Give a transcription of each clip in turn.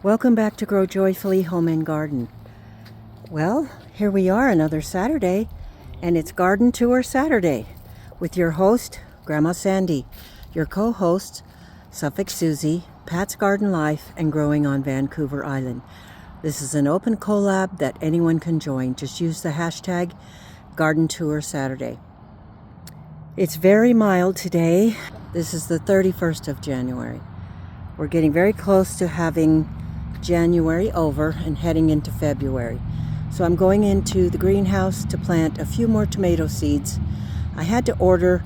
Welcome back to Grow Joyfully Home and Garden. Well, here we are another Saturday, and it's Garden Tour Saturday with your host, Grandma Sandy, your co-hosts, Suffolk Susie, Pat's Garden Life, and Growing on Vancouver Island. This is an open collab that anyone can join. Just use the hashtag Garden Tour Saturday. It's very mild today. This is the 31st of January. We're getting very close to having January over and heading into February. So I'm going into the greenhouse to plant a few more tomato seeds. I had to order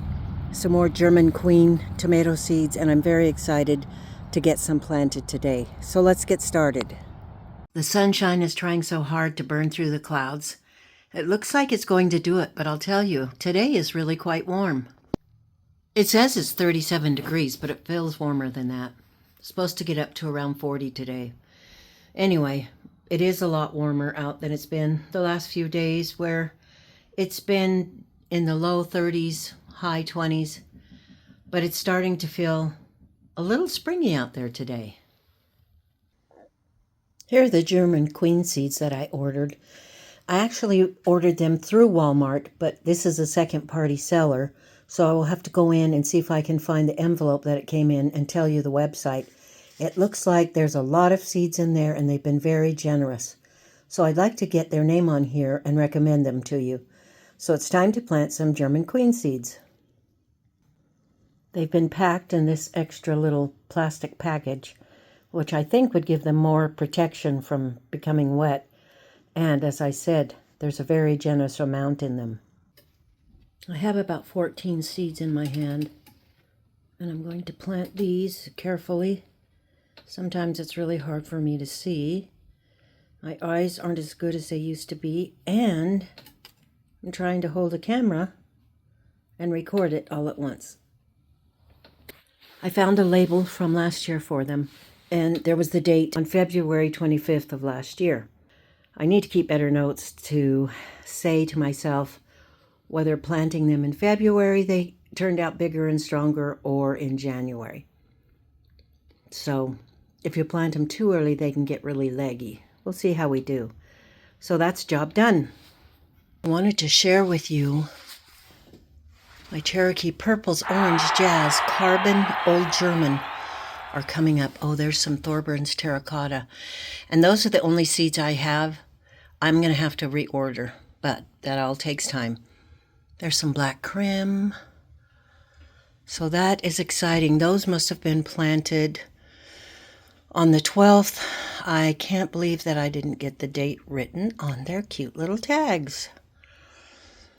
some more German Queen tomato seeds, and I'm very excited to get some planted today. So let's get started. The sunshine is trying so hard to burn through the clouds. It looks like it's going to do it, but I'll tell you, today is really quite warm. It says it's 37 degrees, but it feels warmer than that. It's supposed to get up to around 40 today. Anyway, it is a lot warmer out than it's been the last few days, where it's been in the low 30s, high 20s, but it's starting to feel a little springy out there today. Here are the German Queen seeds that I ordered. I actually ordered them through Walmart, but this is a second-party seller, so I will have to go in and see if I can find the envelope that it came in and tell you the website. It looks like there's a lot of seeds in there, and they've been very generous. So I'd like to get their name on here and recommend them to you. So it's time to plant some German Queen seeds. They've been packed in this extra little plastic package, which I think would give them more protection from becoming wet. And as I said, there's a very generous amount in them. I have about 14 seeds in my hand, and I'm going to plant these carefully. Sometimes it's really hard for me to see. My eyes aren't as good as they used to be, and I'm trying to hold a camera and record it all at once. I found a label from last year for them, and there was the date on February 25th of last year. I need to keep better notes to say to myself whether planting them in February they turned out bigger and stronger, or in January. So if you plant them too early, they can get really leggy. We'll see how we do. So that's job done. I wanted to share with you my Cherokee Purples Orange Jazz Carbon Old German are coming up. Oh, there's some Thorburns Terracotta. And those are the only seeds I have. I'm going to have to reorder, but that all takes time. There's some Black Crim. So that is exciting. Those must have been planted on the 12th. I can't believe that I didn't get the date written on their cute little tags.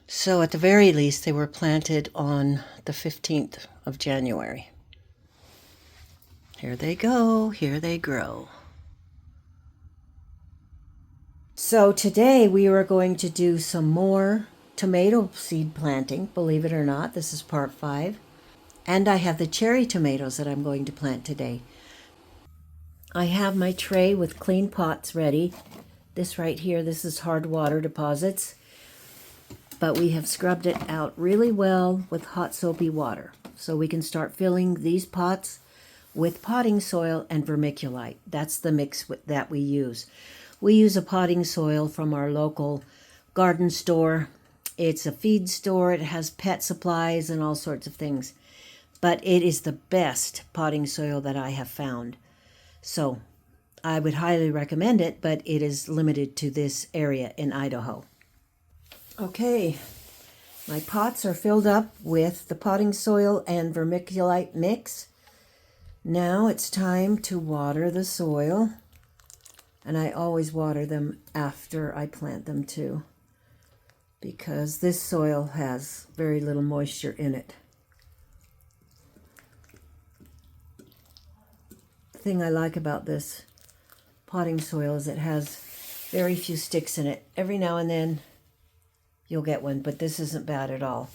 So at the very least, they were planted on the 15th of January. Here they go, here they grow. So today we are going to do some more tomato seed planting, believe it or not. This is part 5. And I have the cherry tomatoes that I'm going to plant today. I have my tray with clean pots ready. This right here, this is hard water deposits. But we have scrubbed it out really well with hot soapy water. So we can start filling these pots with potting soil and vermiculite. That's the mix that we use. We use a potting soil from our local garden store. It's a feed store. It has pet supplies and all sorts of things. But it is the best potting soil that I have found. So I would highly recommend it, but it is limited to this area in Idaho. Okay, my pots are filled up with the potting soil and vermiculite mix. Now it's time to water the soil. And I always water them after I plant them too, because this soil has very little moisture in it. The thing I like about this potting soil is it has very few sticks in it. Every now and then you'll get one, but this isn't bad at all.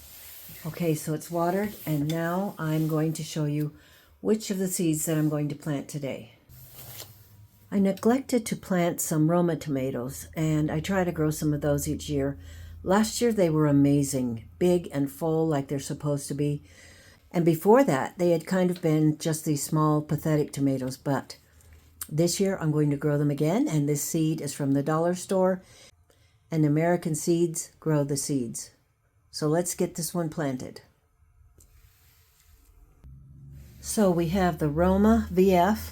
Okay, so it's watered, and now I'm going to show you which of the seeds that I'm going to plant today. I neglected to plant some Roma tomatoes, and I try to grow some of those each year. Last year they were amazing, big and full like they're supposed to be. And before that, they had kind of been just these small, pathetic tomatoes, but This year I'm going to grow them again, and this seed is from the dollar store, and American Seeds grow the seeds. So let's get this one planted. So we have the Roma VF,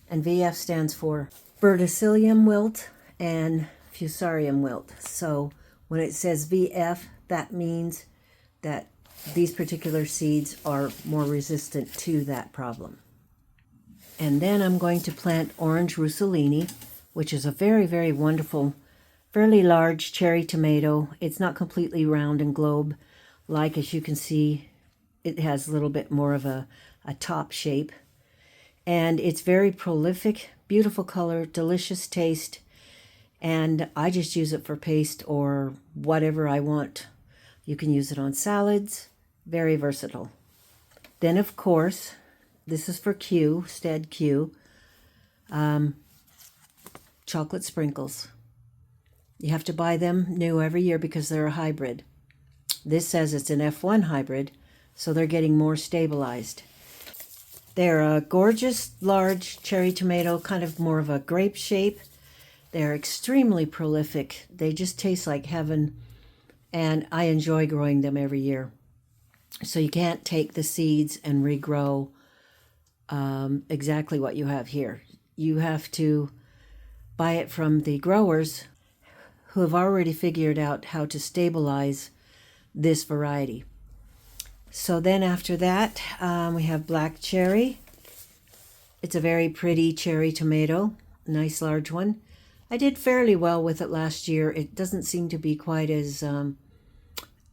and VF stands for Verticillium wilt and Fusarium wilt. So when it says VF, that means that these particular seeds are more resistant to that problem. And then I'm going to plant Orange Russellini, which is a very, very wonderful, fairly large cherry tomato. It's not completely round and globe-like, as you can see. It has a little bit more of a top shape. And it's very prolific, beautiful color, delicious taste. And I just use it for paste or whatever I want. You can use it on salads. Very versatile. Then, of course, this is for Q, Stead Q, chocolate sprinkles. You have to buy them new every year because they're a hybrid. This says it's an F1 hybrid, so they're getting more stabilized. They're a gorgeous, large cherry tomato, kind of more of a grape shape. They're extremely prolific. They just taste like heaven, and I enjoy growing them every year. So you can't take the seeds and regrow exactly what you have here. You have to buy it from the growers who have already figured out how to stabilize this variety. So then after that, we have black cherry. It's a very pretty cherry tomato, nice large one. I did fairly well with it last year. It doesn't seem to be quite as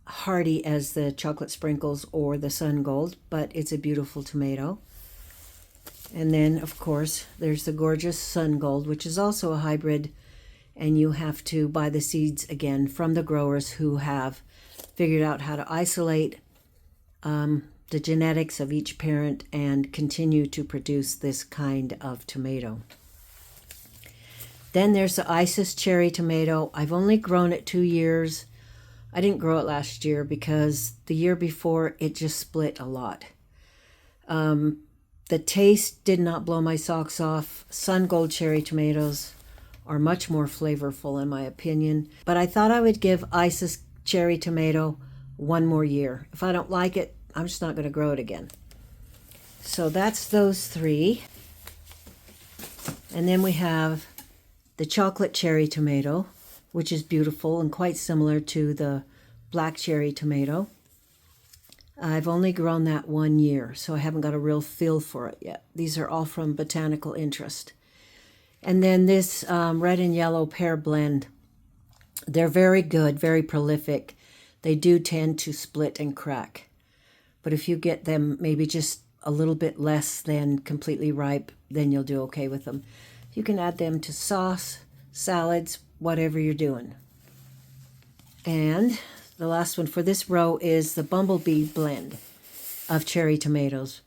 hardy as the chocolate sprinkles or the sun gold, but it's a beautiful tomato. And then, of course, there's the gorgeous sun gold, which is also a hybrid, and you have to buy the seeds again from the growers who have figured out how to isolate the genetics of each parent and continue to produce this kind of tomato. Then there's the Isis cherry tomato. I've only grown it 2 years. I didn't grow it last year because the year before it just split a lot. The taste did not blow my socks off. Sun gold cherry tomatoes are much more flavorful in my opinion, but I thought I would give Isis cherry tomato one more year. If I don't like it, I'm just not going to grow it again. So that's those three. And then we have the chocolate cherry tomato, which is beautiful and quite similar to the black cherry tomato. I've only grown that 1 year, so I haven't got a real feel for it yet. These are all from Botanical Interest. And then this red and yellow pear blend. They're very good, very prolific. They do tend to split and crack. But if you get them maybe just a little bit less than completely ripe, then you'll do okay with them. You can add them to sauce, salads, whatever you're doing. And the last one for this row is the Bumblebee blend of cherry tomatoes.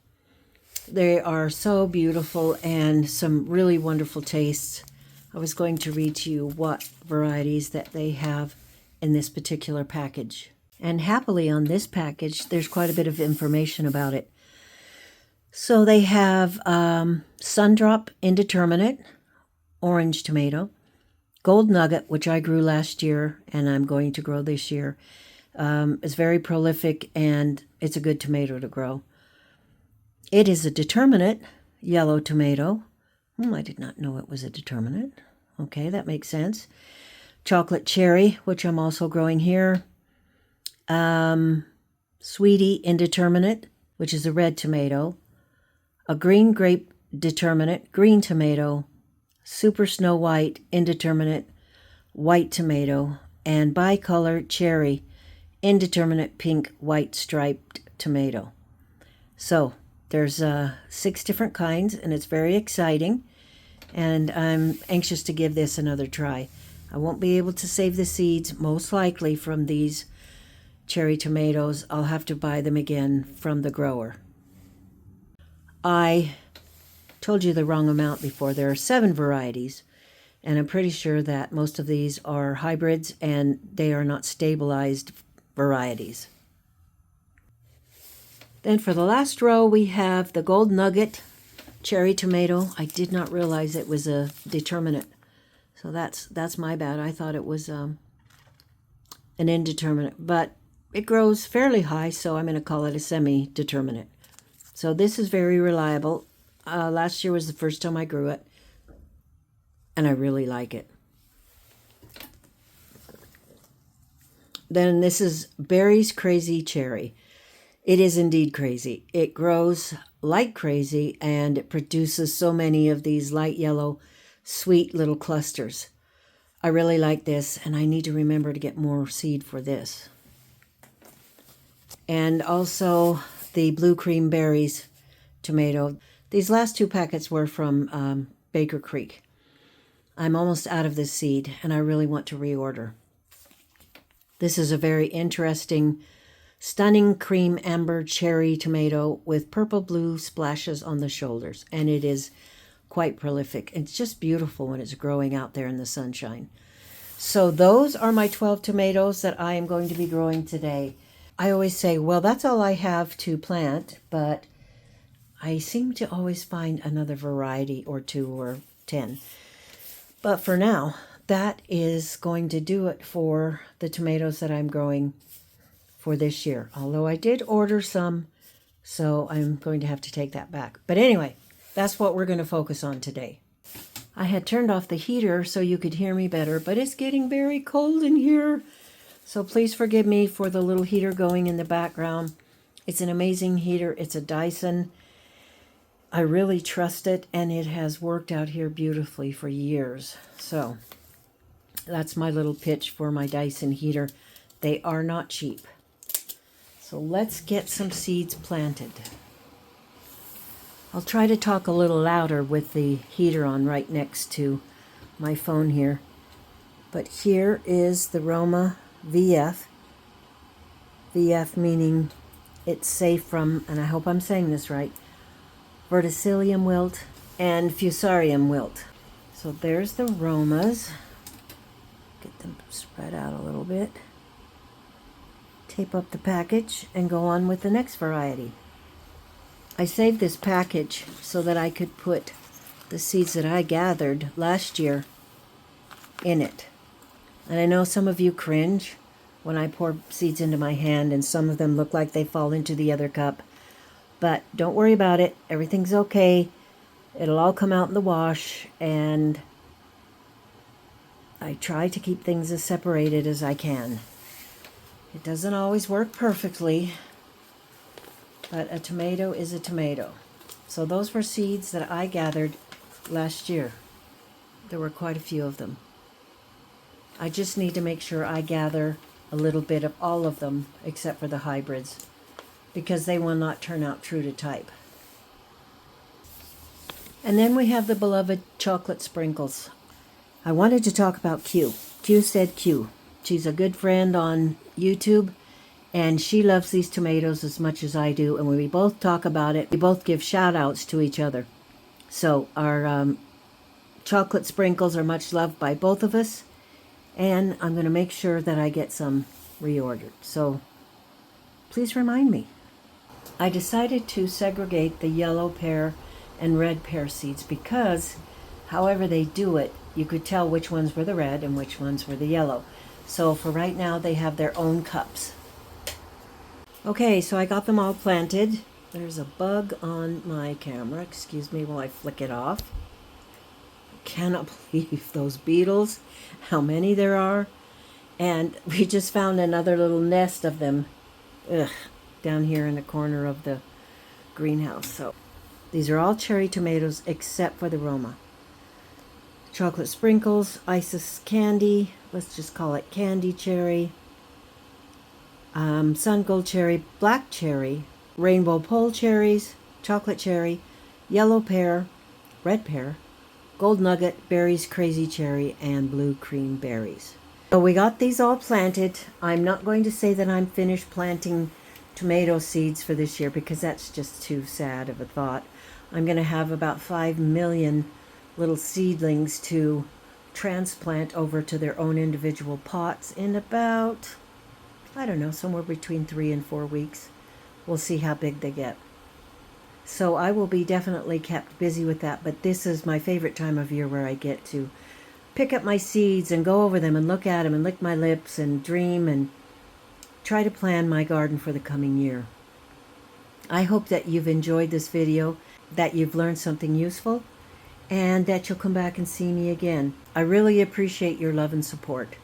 They are so beautiful and some really wonderful tastes. I was going to read to you what varieties that they have in this particular package. And happily on this package, there's quite a bit of information about it. So they have Sundrop Indeterminate, orange tomato, Gold Nugget, which I grew last year and I'm going to grow this year. It's very prolific and it's a good tomato to grow. It is a determinate yellow tomato. I did not know it was a determinate. Okay, that makes sense. Chocolate cherry, which I'm also growing here. Sweetie Indeterminate, which is a red tomato. A green grape determinate, green tomato. Super Snow White Indeterminate, white tomato. And Bicolor Cherry Indeterminate pink white striped tomato. So there's 6 different kinds, and it's very exciting. And I'm anxious to give this another try. I won't be able to save the seeds, most likely, from these cherry tomatoes. I'll have to buy them again from the grower. I told you the wrong amount before. There are 7 varieties, and I'm pretty sure that most of these are hybrids and they are not stabilized varieties. Then for the last row, we have the Gold Nugget cherry tomato. I did not realize it was a determinate. So that's my bad. I thought it was an indeterminate. But it grows fairly high, so I'm going to call it a semi-determinate. So this is very reliable. Last year was the first time I grew it, and I really like it. Then this is Barry's Crazy Cherry. It is indeed crazy. It grows like crazy, and it produces so many of these light yellow, sweet little clusters. I really like this, and I need to remember to get more seed for this. And also the Blue Cream Berries tomato. These last 2 packets were from Baker Creek. I'm almost out of this seed, and I really want to reorder. This is a very interesting, stunning cream amber cherry tomato with purple-blue splashes on the shoulders, and it is quite prolific. It's just beautiful when it's growing out there in the sunshine. So those are my 12 tomatoes that I am going to be growing today. I always say, well, that's all I have to plant, but I seem to always find another variety or 2 or 10. But for now, that is going to do it for the tomatoes that I'm growing for this year. Although I did order some, so I'm going to have to take that back. But anyway, that's what we're going to focus on today. I had turned off the heater so you could hear me better, but it's getting very cold in here. So please forgive me for the little heater going in the background. It's an amazing heater. It's a Dyson. I really trust it, and it has worked out here beautifully for years. So that's my little pitch for my Dyson heater. They are not cheap. So let's get some seeds planted. I'll try to talk a little louder with the heater on right next to my phone here. But here is the Roma VF. VF meaning it's safe from, and I hope I'm saying this right, verticillium wilt and fusarium wilt. So there's the Romas. Get them spread out a little bit. Tape up the package and go on with the next variety. I saved this package so that I could put the seeds that I gathered last year in it. And I know some of you cringe when I pour seeds into my hand and some of them look like they fall into the other cup. But don't worry about it. Everything's okay. It'll all come out in the wash, and I try to keep things as separated as I can. It doesn't always work perfectly, but a tomato is a tomato. So those were seeds that I gathered last year. There were quite a few of them. I just need to make sure I gather a little bit of all of them except for the hybrids, because they will not turn out true to type. And then we have the beloved chocolate sprinkles. I wanted to talk about Q. Q said Q. She's a good friend on YouTube, and she loves these tomatoes as much as I do, and when we both talk about it, we both give shout outs to each other. So our chocolate sprinkles are much loved by both of us, and I'm going to make sure that I get some reordered. So please remind me. I decided to segregate the yellow pear and red pear seeds because however they do it, you could tell which ones were the red and which ones were the yellow. So for right now, they have their own cups. Okay, so I got them all planted. There's a bug on my camera. Excuse me while I flick it off. I cannot believe those beetles, how many there are. And we just found another little nest of them. Ugh. Down here in the corner of the greenhouse. So these are all cherry tomatoes except for the Roma. Chocolate sprinkles, Isis candy, let's just call it candy cherry, sun gold cherry, black cherry, rainbow pole cherries, chocolate cherry, yellow pear, red pear, gold nugget, berries, crazy cherry, and blue cream berries. So we got these all planted. I'm not going to say that I'm finished planting tomato seeds for this year because that's just too sad of a thought. I'm going to have about 5 million little seedlings to transplant over to their own individual pots in about, I don't know, somewhere between 3 and 4 weeks. We'll see how big they get. So I will be definitely kept busy with that, but this is my favorite time of year where I get to pick up my seeds and go over them and look at them and lick my lips and dream and try to plan my garden for the coming year. I hope that you've enjoyed this video, that you've learned something useful, and that you'll come back and see me again. I really appreciate your love and support.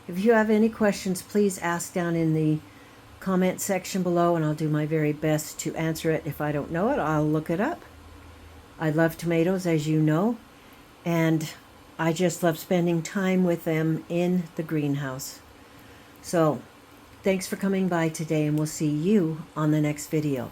If you have any questions, please ask down in the comment section below, and I'll do my very best to answer it. If I don't know it, I'll look it up. I love tomatoes, as you know, and I just love spending time with them in the greenhouse. So, thanks for coming by today, and we'll see you on the next video.